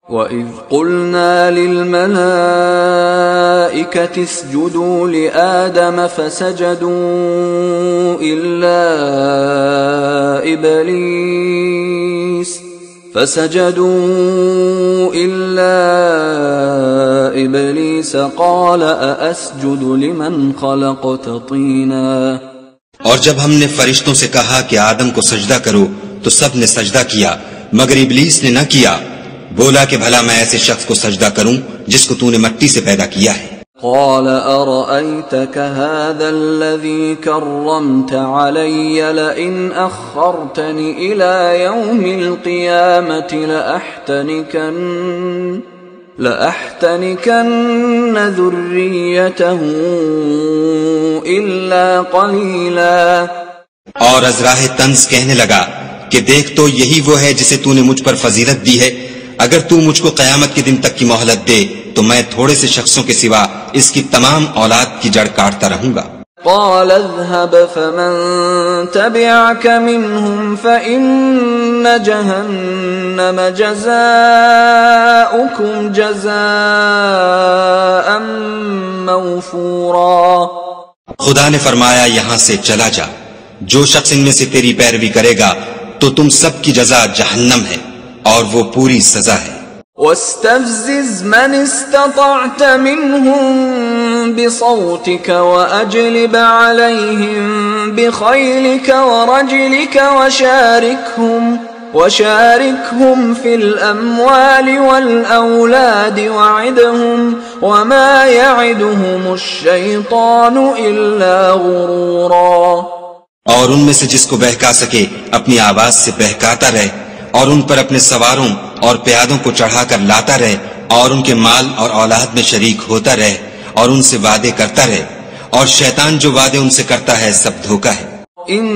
وَإِذْ قُلْنَا لِلْمَلَائِكَةِ اسْجُدُوا لِآدَمَ فَسَجَدُوا إِلَّا إِبْلِيسَ قَالَ أَأَسْجُدُ لِمَنْ خَلَقْتَ طِينًا. اور جب ہم نے فرشتوں سے کہا کہ آدم کو سجدہ کرو تو سب نے سجدہ کیا مگر ابلیس نے نہ کیا. بولا کہ بھلا میں ایسے شخص کو سجدہ کروں جس کو تو نے مٹی سے پیدا کیا ہے. قال أرأيتك هذا الذي كرمت علي لئن أخرتني إلى يوم القيامة لأحتنكن ذريته إلا قليلا. اور از راہ طنز کہنے لگا کہ دیکھ تو یہی وہ ہے جسے تو نے مجھ پر فضیلت دی ہے. اگر تو مجھ کو قیامت کے دن تک کی مہلت دے تو میں تھوڑے سے شخصوں کے سوا اس کی تمام اولاد کی جڑ کاٹتا رہوں گا. قال اذهب فمن تبعك منهم فإن جهنم جزاؤكم جزاء موفورا. خدا نے فرمایا یہاں سے چلا جا. جو شخص ان میں سے تیری پیروی کرے گا تو تم سب کی جزا جہنم ہے اور وہ پوری سزا ہے. واستفزز من استطعت منهم بصوتك وأجلب عليهم بخيلك ورجلك وشاركهم في الأموال والأولاد وعدهم وما يعدهم الشيطان إلا غرورا. اور ان میں سے جس کو بہکا سکے اپنی آواز سے بہکاتا رہے اور ان پر اپنے سواروں اور پیادوں کو چڑھا کر لاتا رہے اور ان کے مال اور اولاد میں شریک ہوتا رہے اور ان سے وعدے کرتا رہے اور شیطان جو وعدے ان سے کرتا ہے سب دھوکہ ہے. ان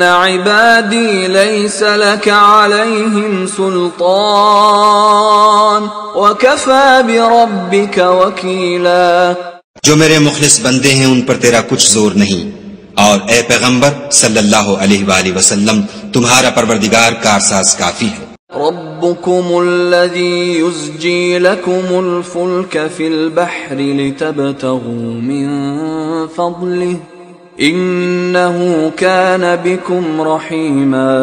عبادی لیس لک علیہم سلطان وکفی بربک وکیلا. جو میرے مخلص بندے ہیں ان پر تیرا کچھ زور نہیں اور اے پیغمبر صلی اللہ علیہ وآلہ وسلم تمہارا پروردگار کارساز کافی ہے. ربكم الذي يزجي لكم الفلك في البحر لتبتغوا من فضله إنه كان بكم رحيما.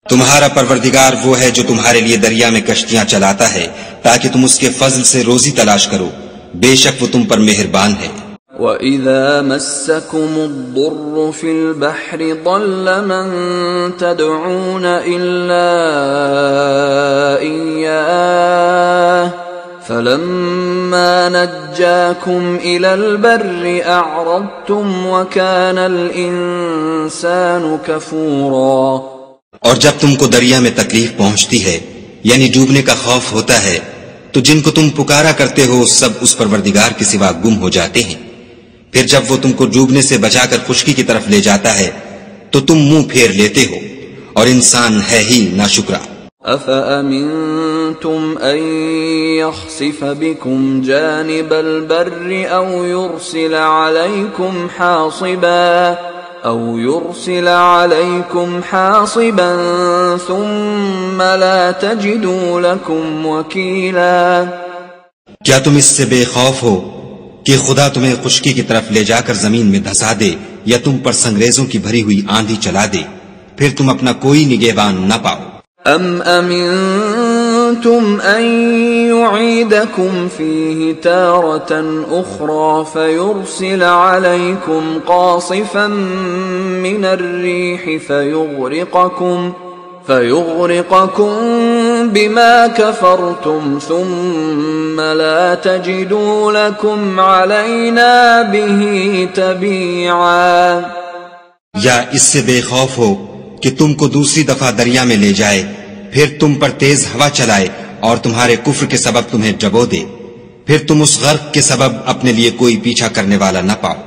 تمہارا پروردگار وہ ہے جو تمہارے لیے دریا میں کشتیاں چلاتا ہے تاکہ تم اس کے فضل سے روزی تلاش کرو. بے شک وہ تم پر مہربان ہے. وَإِذَا مَسَّكُمُ الضُّرُّ فِي الْبَحْرِ ضَلَّ مَن تَدْعُونَ إِلَّا إِيَّاهُ فَلَمَّا نَجَّاكُمْ إِلَى الْبَرِّ أَعْرَضْتُمْ وَكَانَ الْإِنسَانُ كَفُورًا. اور جب تم کو دریا میں تکلیف پہنچتی ہے یعنی ڈوبنے کا خوف ہوتا ہے تو جن کو تم پکارا کرتے ہو سب اس پروردگار کے سوا گم ہو جاتے ہیں. پھر جب وہ تم کو ڈوبنے سے بچا کر خشکی کی طرف لے جاتا ہے تو تم منہ پھیر لیتے ہو اور انسان ہے ہی ناشکرا. أَفَأَمِنْتُمْ أَنْ يَخْسِفَ بِكُمْ جَانِبَ الْبَرِّ أَوْ يُرْسِلَ عَلَيْكُمْ حَاصِبًا ثُمَّ لَا تَجِدُوا لَكُمْ وَكِيلًا. کیا تم اس سے بے خوف ہو کہ خدا تمہیں خشکی کی طرف لے جا کر زمین میں دھسا دے یا تم پر سنگریزوں کی بھری ہوئی آندھی چلا دے پھر تم اپنا کوئی نگہبان نہ پاؤ. ام امنتم ان يعيدكم فيه تارة اخرى فيرسل عليكم قاصفا من الريح فيغرقكم بما كفرتم ثم لا تجدوا لكم علينا به تبيعا. یا اس سے بے خوف ہو کہ تم کو دوسری دفعہ دریا میں لے جائے پھر تم پر تیز ہوا چلائے اور تمہارے کفر کے سبب تمہیں ڈبو دے پھر تم اس غرق کے سبب اپنے لیے کوئی پیچھا کرنے والا نہ پاؤ.